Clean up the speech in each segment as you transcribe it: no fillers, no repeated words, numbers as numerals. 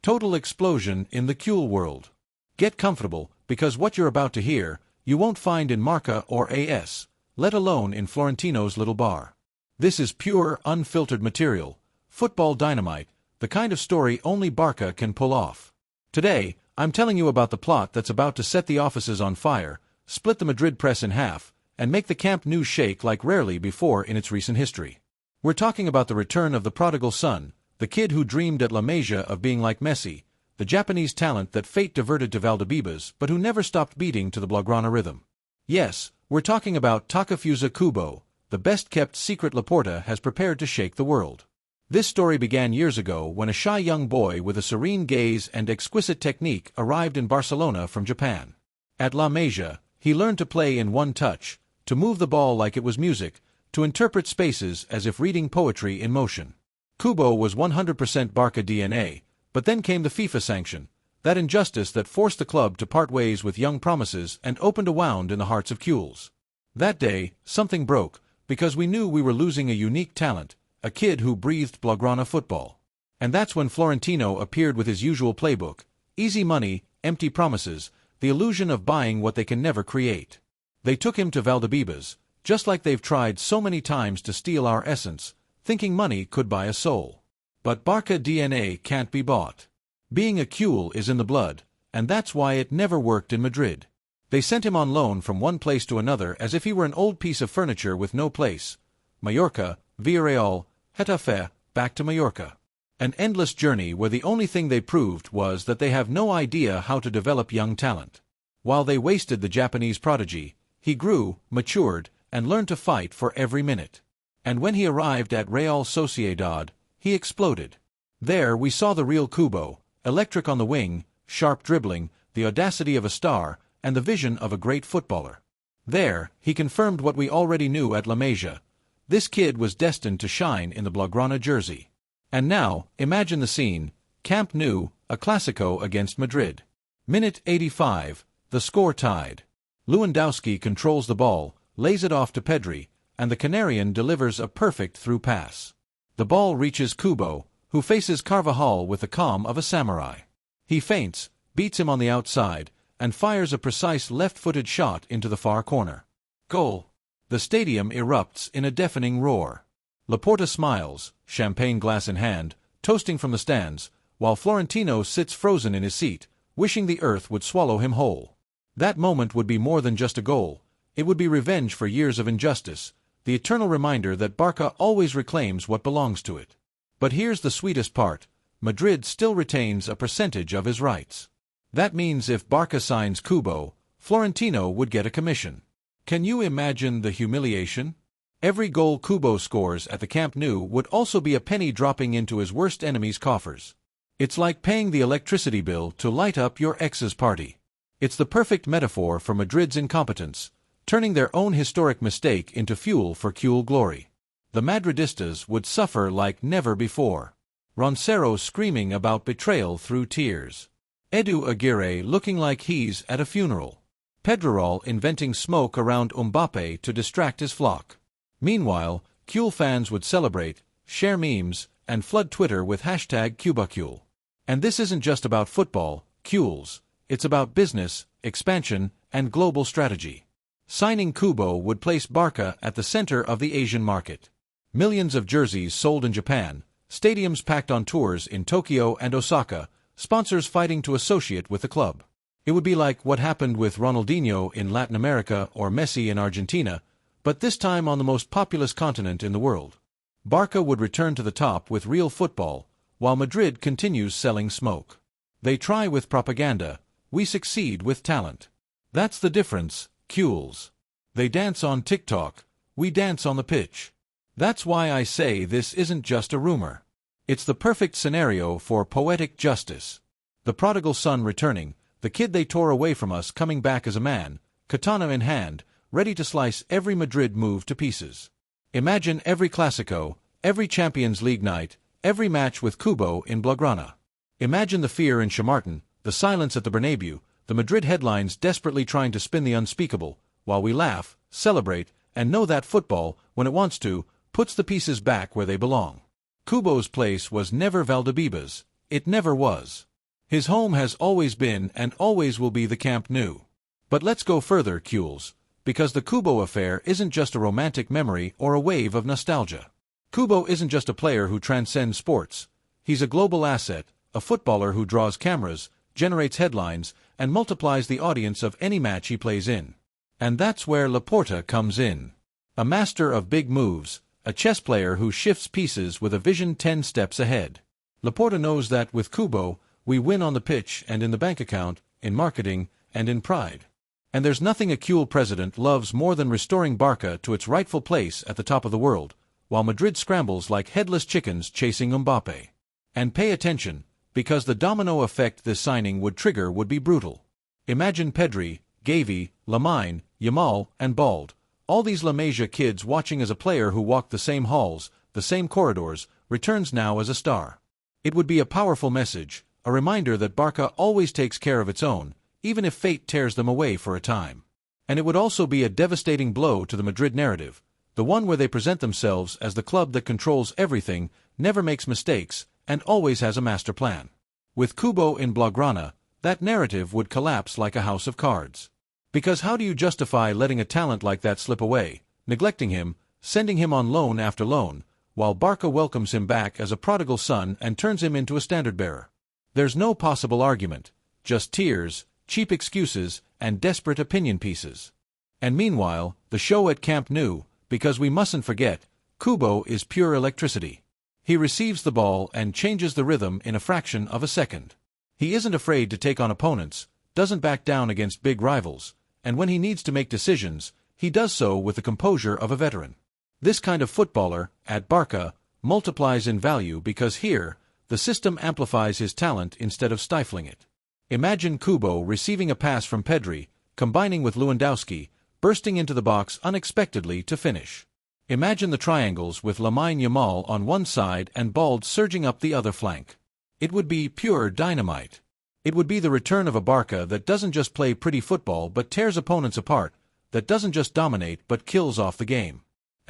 Total explosion in the Kuhl world. Get comfortable, because what you're about to hear, you won't find in Marca or AS, let alone in Florentino's little bar. This is pure, unfiltered material, football dynamite, the kind of story only Barca can pull off. Today, I'm telling you about the plot that's about to set the offices on fire, split the Madrid press in half, and make the Camp Nou shake like rarely before in its recent history. We're talking about the return of the prodigal son, the kid who dreamed at La Masia of being like Messi, the Japanese talent that fate diverted to Valdebebas but who never stopped beating to the Blaugrana rhythm. Yes, we're talking about Takefusa Kubo, the best-kept secret Laporta has prepared to shake the world. This story began years ago when a shy young boy with a serene gaze and exquisite technique arrived in Barcelona from Japan. At La Masia, he learned to play in one touch, to move the ball like it was music, to interpret spaces as if reading poetry in motion. Kubo was 100% Barca DNA, but then came the FIFA sanction, that injustice that forced the club to part ways with young promises and opened a wound in the hearts of Kuhls. That day, something broke, because we knew we were losing a unique talent, a kid who breathed Blaugrana football. And that's when Florentino appeared with his usual playbook: easy money, empty promises, the illusion of buying what they can never create. They took him to Valdebebas, just like they've tried so many times to steal our essence, thinking money could buy a soul. But Barca DNA can't be bought. Being a Kuhl is in the blood, and that's why it never worked in Madrid. They sent him on loan from one place to another as if he were an old piece of furniture with no place. Mallorca, Villarreal, Getafe, back to Mallorca. An endless journey where the only thing they proved was that they have no idea how to develop young talent. While they wasted the Japanese prodigy, he grew, matured, and learned to fight for every minute. And when he arrived at Real Sociedad, he exploded. There we saw the real Kubo, electric on the wing, sharp dribbling, the audacity of a star, and the vision of a great footballer. There, he confirmed what we already knew at La Masia. This kid was destined to shine in the Blaugrana jersey. And now, imagine the scene: Camp Nou, a Clásico against Madrid. Minute 85, the score tied. Lewandowski controls the ball, lays it off to PEDRI, and the Canarian delivers a perfect through pass. The ball reaches Kubo, who faces Carvajal with the calm of a samurai. He feints, beats him on the outside, and fires a precise left-footed shot into the far corner. Goal! The stadium erupts in a deafening roar. Laporta smiles, champagne glass in hand, toasting from the stands, while Florentino sits frozen in his seat, wishing the earth would swallow him whole. That moment would be more than just a goal. It would be revenge for years of injustice, the eternal reminder that Barca always reclaims what belongs to it. But here's the sweetest part: Madrid still retains a percentage of his rights. That means if Barca signs Kubo, Florentino would get a commission. Can you imagine the humiliation? Every goal Kubo scores at the Camp Nou would also be a penny dropping into his worst enemy's coffers. It's like paying the electricity bill to light up your ex's party. It's the perfect metaphor for Madrid's incompetence, turning their own historic mistake into fuel for Kuhl glory. The Madridistas would suffer like never before. Roncero screaming about betrayal through tears. Edu Aguirre looking like he's at a funeral. Pedrerol inventing smoke around Mbappe to distract his flock. Meanwhile, Kuhl fans would celebrate, share memes, and flood Twitter with #KubaKuhl. And this isn't just about football, Kuhls. It's about business, expansion, and global strategy. Signing Kubo would place Barca at the center of the Asian market. Millions of jerseys sold in Japan, stadiums packed on tours in Tokyo and Osaka, sponsors fighting to associate with the club. It would be like what happened with Ronaldinho in Latin America or Messi in Argentina, but this time on the most populous continent in the world. Barca would return to the top with real football, while Madrid continues selling smoke. They try with propaganda, we succeed with talent. That's the difference, Kuhls. They dance on TikTok, we dance on the pitch. That's why I say this isn't just a rumor. It's the perfect scenario for poetic justice. The prodigal son returning, the kid they tore away from us coming back as a man, katana in hand, ready to slice every Madrid move to pieces. Imagine every Clásico, every Champions League night, every match with Kubo in Blaugrana. Imagine the fear in Chamartin, the silence at the Bernabeu, the Madrid headlines desperately trying to spin the unspeakable, while we laugh, celebrate, and know that football, when it wants to, puts the pieces back where they belong. Kubo's place was never Valdebebas. It never was. His home has always been and always will be the Camp Nou. But let's go further, Kules, because the Kubo affair isn't just a romantic memory or a wave of nostalgia. Kubo isn't just a player who transcends sports. He's a global asset, a footballer who draws cameras, generates headlines, and multiplies the audience of any match he plays in. And that's where Laporta comes in. A master of big moves, a chess player who shifts pieces with a vision 10 steps ahead. Laporta knows that with Kubo, we win on the pitch and in the bank account, in marketing, and in pride. And there's nothing a cool president loves more than restoring Barça to its rightful place at the top of the world, while Madrid scrambles like headless chickens chasing Mbappé. And pay attention, because the domino effect this signing would trigger would be brutal. Imagine PEDRI, GAVI, LAMINE, YAMAL, and Bald, all these La Masia kids watching as a player who walked the same halls, the same corridors, returns now as a star. It would be a powerful message, a reminder that Barça always takes care of its own, even if fate tears them away for a time. And it would also be a devastating blow to the Madrid narrative, the one where they present themselves as the club that controls everything, never makes mistakes, and always has a master plan. With Kubo in Blaugrana, that narrative would collapse like a house of cards. Because how do you justify letting a talent like that slip away, neglecting him, sending him on loan after loan, while Barça welcomes him back as a prodigal son and turns him into a standard-bearer? There's no possible argument, just tears, cheap excuses, and desperate opinion pieces. And meanwhile, the show at Camp Nou, because we mustn't forget, Kubo is pure electricity. He receives the ball and changes the rhythm in a fraction of a second. He isn't afraid to take on opponents, doesn't back down against big rivals, and when he needs to make decisions, he does so with the composure of a veteran. This kind of footballer, at Barça, multiplies in value because here, the system amplifies his talent instead of stifling it. Imagine Kubo receiving a pass from PEDRI, combining with Lewandowski, bursting into the box unexpectedly to finish. Imagine the triangles with Lamine Yamal on one side and Bald surging up the other flank. It would be pure dynamite. It would be the return of a Barça that doesn't just play pretty football but tears opponents apart, that doesn't just dominate but kills off the game.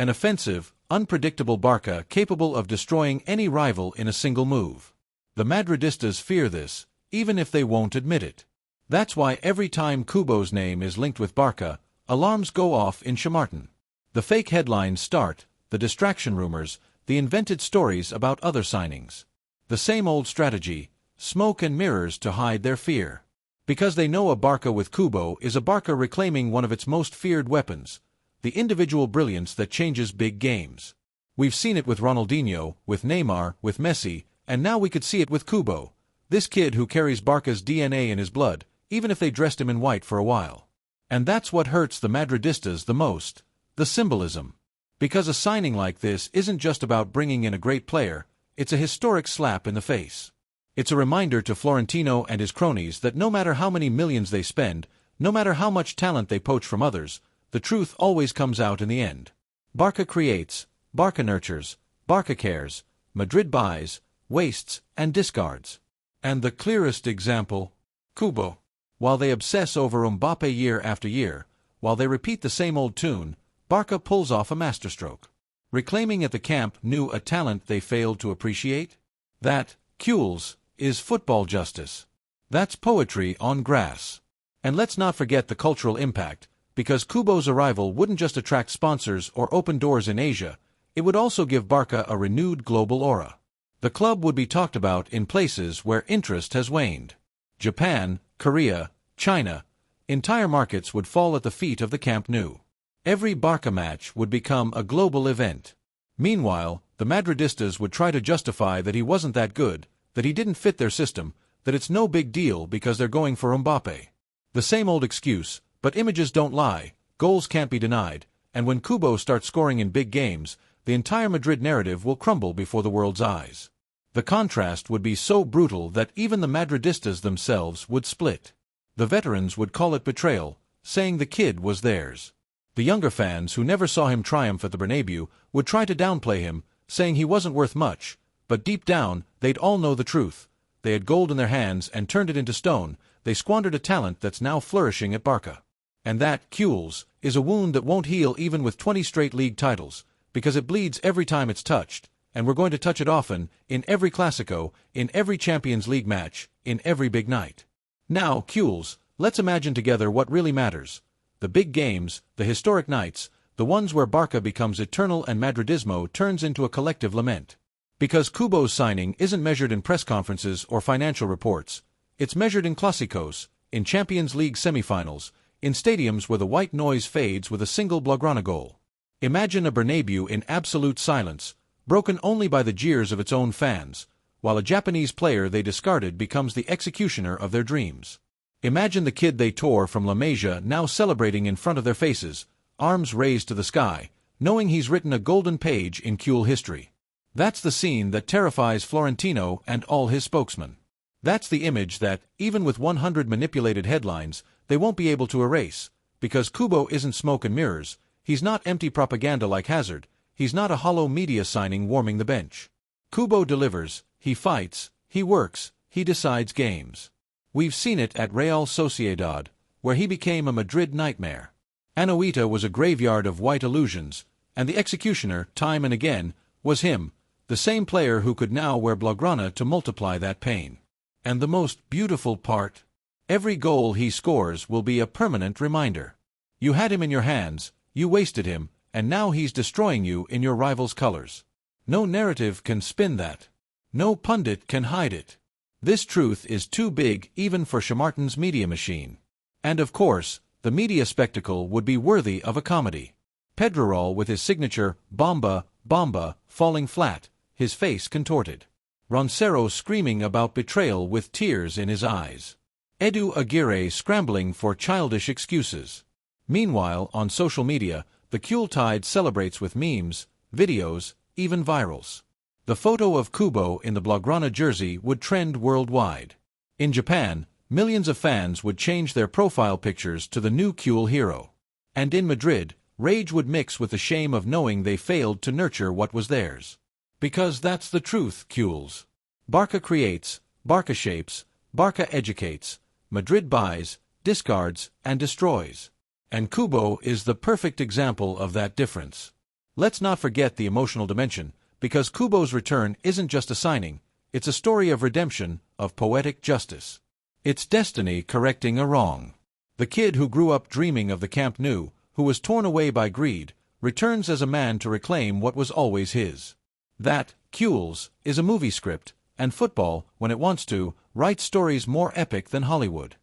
An offensive, unpredictable Barça capable of destroying any rival in a single move. The Madridistas fear this, even if they won't admit it. That's why every time Kubo's name is linked with Barça, alarms go off in Chamartin. The fake headlines start, the distraction rumors, the invented stories about other signings. The same old strategy, smoke and mirrors to hide their fear. Because they know a Barça with Kubo is a Barça reclaiming one of its most feared weapons, the individual brilliance that changes big games. We've seen it with Ronaldinho, with Neymar, with Messi, and now we could see it with Kubo, this kid who carries Barça's DNA in his blood, even if they dressed him in white for a while. And that's what hurts the Madridistas the most, the symbolism. Because a signing like this isn't just about bringing in a great player, it's a historic slap in the face. It's a reminder to Florentino and his cronies that no matter how many millions they spend, no matter how much talent they poach from others, the truth always comes out in the end. Barça creates, Barça nurtures, Barça cares, Madrid buys, wastes, and discards. And the clearest example, Kubo. While they obsess over Mbappé year after year, while they repeat the same old tune, Barça pulls off a masterstroke. Reclaiming at the Camp Nou a talent they failed to appreciate? That, Kules, is football justice. That's poetry on grass. And let's not forget the cultural impact, because Kubo's arrival wouldn't just attract sponsors or open doors in Asia, it would also give Barça a renewed global aura. The club would be talked about in places where interest has waned. Japan, Korea, China, entire markets would fall at the feet of the Camp Nou. Every Barça match would become a global event. Meanwhile, the Madridistas would try to justify that he wasn't that good, that he didn't fit their system, that it's no big deal because they're going for Mbappé. The same old excuse, but images don't lie, goals can't be denied, and when Kubo starts scoring in big games, the entire Madrid narrative will crumble before the world's eyes. The contrast would be so brutal that even the Madridistas themselves would split. The veterans would call it betrayal, saying the kid was theirs. The younger fans who never saw him triumph at the Bernabeu would try to downplay him, saying he wasn't worth much, but deep down, they'd all know the truth. They had gold in their hands and turned it into stone, they squandered a talent that's now flourishing at Barça. And that, Kules, is a wound that won't heal even with 20 straight league titles, because it bleeds every time it's touched, and we're going to touch it often, in every Clásico, in every Champions League match, in every big night. Now, Kules, let's imagine together what really matters. The big games, the historic nights, the ones where Barça becomes eternal and Madridismo turns into a collective lament. Because Kubo's signing isn't measured in press conferences or financial reports. It's measured in Clásicos, in Champions League semifinals, in stadiums where the white noise fades with a single Blaugrana goal. Imagine a Bernabeu in absolute silence, broken only by the jeers of its own fans, while a Japanese player they discarded becomes the executioner of their dreams. Imagine the kid they tore from La Masia now celebrating in front of their faces, arms raised to the sky, knowing he's written a golden page in Kuhl history. That's the scene that terrifies Florentino and all his spokesmen. That's the image that, even with 100 manipulated headlines, they won't be able to erase, because Kubo isn't smoke and mirrors, he's not empty propaganda like Hazard, he's not a hollow media signing warming the bench. Kubo delivers, he fights, he works, he decides games. We've seen it at Real Sociedad, where he became a Madrid nightmare. Anoeta was a graveyard of white illusions, and the executioner, time and again, was him, the same player who could now wear Blaugrana to multiply that pain. And the most beautiful part? Every goal he scores will be a permanent reminder. You had him in your hands, you wasted him, and now he's destroying you in your rival's colors. No narrative can spin that. No pundit can hide it. This truth is too big even for Schamarten's media machine. And of course, the media spectacle would be worthy of a comedy. Pedrerol with his signature, Bomba, Bomba, falling flat, his face contorted. Roncero screaming about betrayal with tears in his eyes. Edu Aguirre scrambling for childish excuses. Meanwhile, on social media, the Yuletide celebrates with memes, videos, even virals. The photo of Kubo in the Blaugrana jersey would trend worldwide. In Japan, millions of fans would change their profile pictures to the new Kuhl hero. And in Madrid, rage would mix with the shame of knowing they failed to nurture what was theirs. Because that's the truth, Kules. Barça creates, Barça shapes, Barça educates, Madrid buys, discards, and destroys. And Kubo is the perfect example of that difference. Let's not forget the emotional dimension, because Kubo's return isn't just a signing, it's a story of redemption, of poetic justice. It's destiny correcting a wrong. The kid who grew up dreaming of the Camp Nou, who was torn away by greed, returns as a man to reclaim what was always his. That, Kules, is a movie script, and football, when it wants to, writes stories more epic than Hollywood.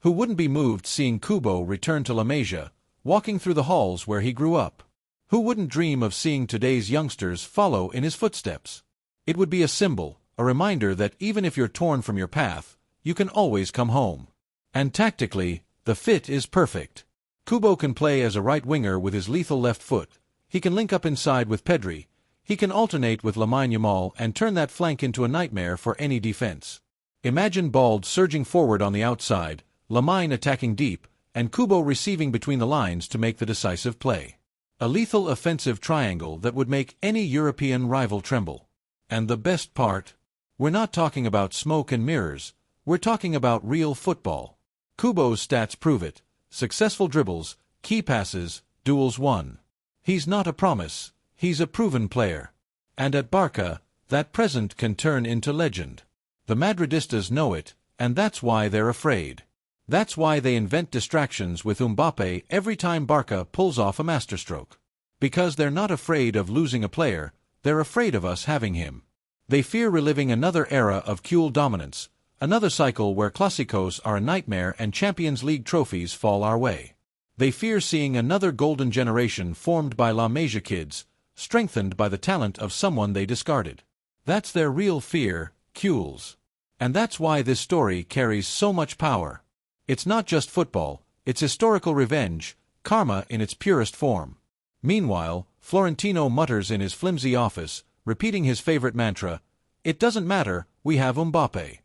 Who wouldn't be moved seeing Kubo return to La Masia, walking through the halls where he grew up? Who wouldn't dream of seeing today's youngsters follow in his footsteps? It would be a symbol, a reminder that even if you're torn from your path, you can always come home. And tactically, the fit is perfect. Kubo can play as a right winger with his lethal left foot, he can link up inside with Pedri, he can alternate with LAMINE YAMAL and turn that flank into a nightmare for any defense. Imagine Bald surging forward on the outside, LAMINE attacking deep, and Kubo receiving between the lines to make the decisive play. A lethal offensive triangle that would make any European rival tremble. And the best part? We're not talking about smoke and mirrors, we're talking about real football. Kubo's stats prove it. Successful dribbles, key passes, duels won. He's not a promise, he's a proven player. And at Barça, that present can turn into legend. The Madridistas know it, and that's why they're afraid. That's why they invent distractions with Mbappé every time Barça pulls off a masterstroke. Because they're not afraid of losing a player, they're afraid of us having him. They fear reliving another era of Kuhl dominance, another cycle where Clásicos are a nightmare and Champions League trophies fall our way. They fear seeing another golden generation formed by La Masia kids, strengthened by the talent of someone they discarded. That's their real fear, Kuhl's. And that's why this story carries so much power. It's not just football, it's historical revenge, karma in its purest form. Meanwhile, Florentino mutters in his flimsy office, repeating his favorite mantra, "It doesn't matter, we have Mbappé."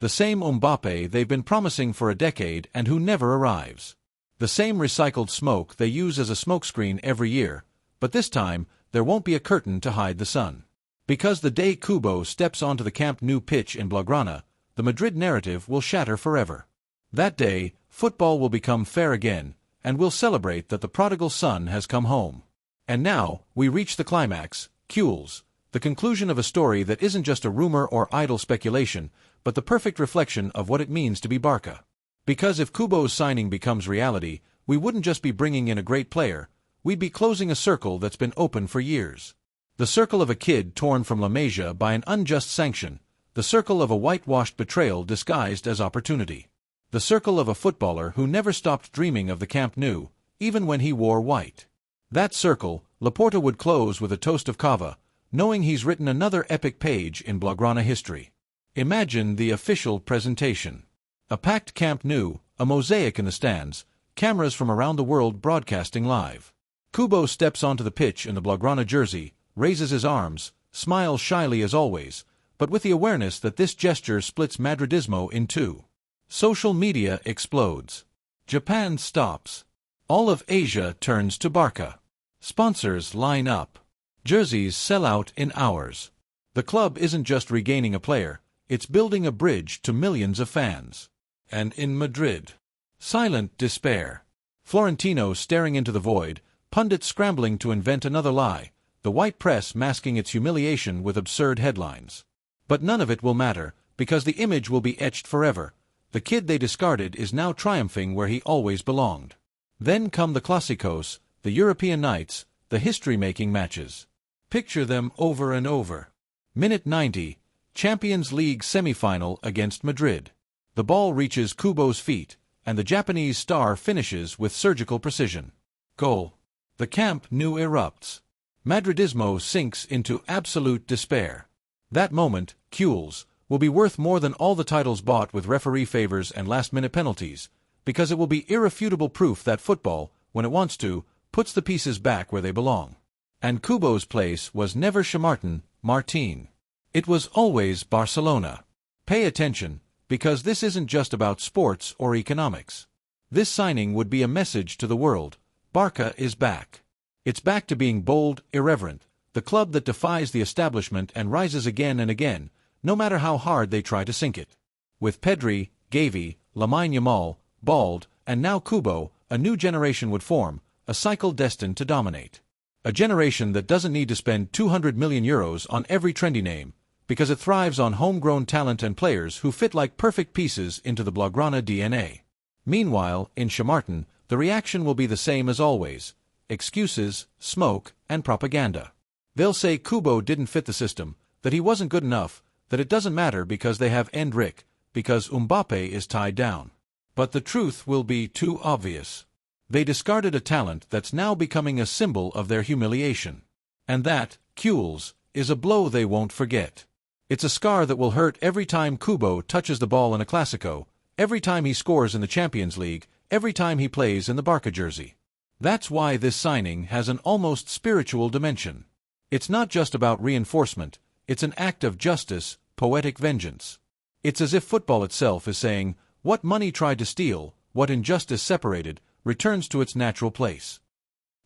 The same Mbappé they've been promising for a decade and who never arrives. The same recycled smoke they use as a smokescreen every year, but this time, there won't be a curtain to hide the sun. Because the day Kubo steps onto the Camp Nou pitch in Blaugrana, the Madrid narrative will shatter forever. That day, football will become fair again, and we'll celebrate that the prodigal son has come home. And now, we reach the climax, Kules, The conclusion of a story that isn't just a rumor or idle speculation, but the perfect reflection of what it means to be Barça. Because if Kubo's signing becomes reality, we wouldn't just be bringing in a great player, we'd be closing a circle that's been open for years. The circle of a kid torn from LAMINE by an unjust sanction, the circle of a whitewashed betrayal disguised as opportunity. The circle of a footballer who never stopped dreaming of the Camp Nou, even when he wore white. That circle, Laporta would close with a toast of cava, knowing he's written another epic page in Blaugrana history. Imagine the official presentation. A packed Camp Nou, a mosaic in the stands, cameras from around the world broadcasting live. Kubo steps onto the pitch in the Blaugrana jersey, raises his arms, smiles shyly as always, but with the awareness that this gesture splits Madridismo in two. Social media explodes. Japan stops. All of Asia turns to Barça. Sponsors line up. Jerseys sell out in hours. The club isn't just regaining a player, it's building a bridge to millions of fans. And in Madrid, silent despair. Florentino staring into the void, pundits scrambling to invent another lie, the white press masking its humiliation with absurd headlines. But none of it will matter, because the image will be etched forever. The kid they discarded is now triumphing where he always belonged. Then come the Clásicos, the European nights, the history-making matches. Picture them over and over. Minute 90, Champions League semi-final against Madrid. The ball reaches Kubo's feet, and the Japanese star finishes with surgical precision. Goal. The Camp Nou erupts. Madridismo sinks into absolute despair. That moment, Kules, will be worth more than all the titles bought with referee favors and last-minute penalties, because it will be irrefutable proof that football, when it wants to, puts the pieces back where they belong. And Kubo's place was never Chamartin, Martin. It was always Barcelona. Pay attention, because this isn't just about sports or economics. This signing would be a message to the world. Barça is back. It's back to being bold, irreverent, the club that defies the establishment and rises again and again, no matter how hard they try to sink it. With PEDRI, GAVI, LAMINE, YAMAL, Bald, and now Kubo, a new generation would form, a cycle destined to dominate. A generation that doesn't need to spend €200 million on every trendy name, because it thrives on homegrown talent and players who fit like perfect pieces into the Blaugrana DNA. Meanwhile, in Chamartin, the reaction will be the same as always: excuses, smoke, and propaganda. They'll say Kubo didn't fit the system, that he wasn't good enough, that it doesn't matter because they have Endrick, because Mbappe is tied down. But the truth will be too obvious. They discarded a talent that's now becoming a symbol of their humiliation. And that, Kules, is a blow they won't forget. It's a scar that will hurt every time Kubo touches the ball in a Clásico, every time he scores in the Champions League, every time he plays in the Barça jersey. That's why this signing has an almost spiritual dimension. It's not just about reinforcement, it's an act of justice, poetic vengeance. It's as if football itself is saying, what money tried to steal, what injustice separated, returns to its natural place.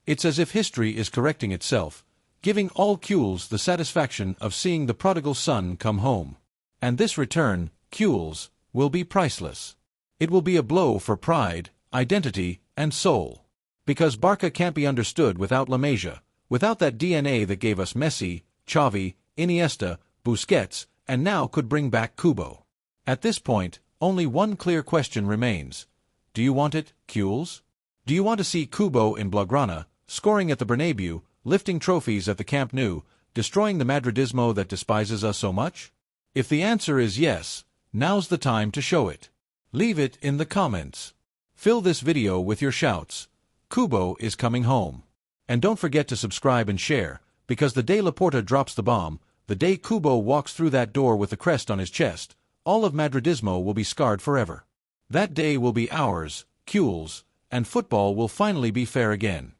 It's as if history is correcting itself, giving all Kules the satisfaction of seeing the prodigal son come home. And this return, Kules, will be priceless. It will be a blow for pride, identity, and soul. Because Barça can't be understood without LAMINE, without that DNA that gave us Messi, Xavi, Iniesta, Busquets, and now could bring back Kubo. At this point, only one clear question remains. Do you want it, Kules? Do you want to see Kubo in Blaugrana, scoring at the Bernabeu, lifting trophies at the Camp Nou, destroying the Madridismo that despises us so much? If the answer is yes, now's the time to show it. Leave it in the comments. Fill this video with your shouts. Kubo is coming home. And don't forget to subscribe and share, because the day Laporta drops the bomb, the day Kubo walks through that door with the crest on his chest, all of Madridismo will be scarred forever. That day will be ours, Kules, and football will finally be fair again.